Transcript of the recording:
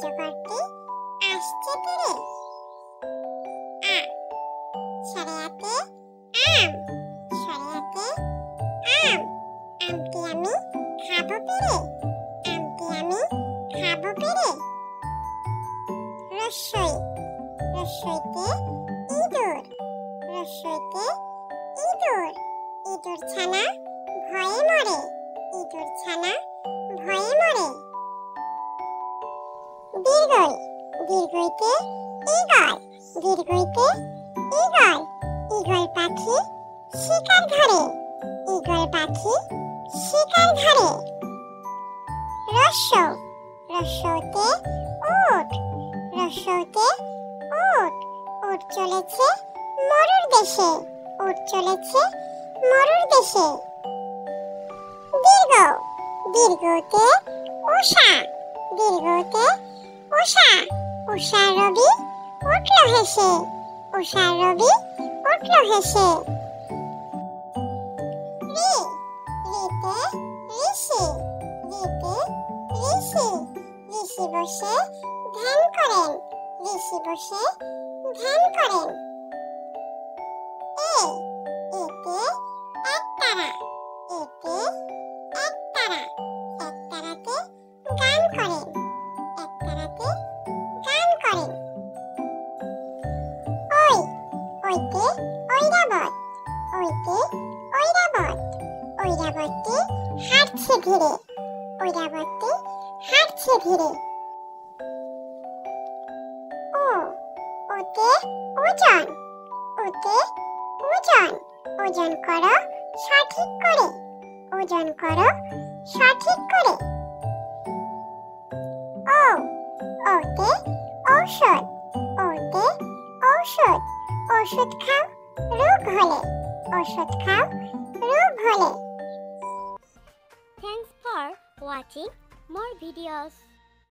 অজগরটি আসছে তীরে। আ সরেয়াতে আম, সরেয়াতে আম, আমটি আমি খাবো পেরে, আমটি আমি খাবো পেরে। রস্যই রস্যইতে ইঁদুর, রস্যইতে ইঁদুর, ইঁদুর ছানা ভয়ে মরে, ইঁদুর ছানা ভয়ে মরে। দীর্ঘই দীর্ঘইতে ঈগল, দীর্ঘইতে ঈগল, ঈগল পাখি শিকার ধরে, ঈগল পাখি শিকার ধরে। রস্য রস্যতে উট, রস্যতে উট, উট চলেছে মরুর দেশে, উট চলেছে মরুর দেশে। দীর্ঘ দীর্ঘতে উষা, দীর্ঘতে উষা, উষা রবি উঠল হেসে, উষা রবি উঠল হেসে। রি রিতে ঋষি, রিতে ঋষি, ঋষি বসে ধ্যান করেন, ঋষি বসে ধ্যান করেন। এ এতে একতারা, এতে একতারা, একতারাতে গান করেন, একতারাতে গান করেন। ওই ওইতে ঐরাবত, ওইতে ঐরাবত, ঐরাবতী হাঁটছে ধীরে, ঐরাবতী হাঁটছে ধীরে। ও ওতে ওজন, ওতে ওজন, ওজন করো সঠিক করে, ওজন করো সঠিক করে। ও ওতে ঔষধ, ওতে ঔষধ, ওষুধ খাও রোগ হলে, ওষুধ খাও রোগ হলে। Thanks for watching more videos.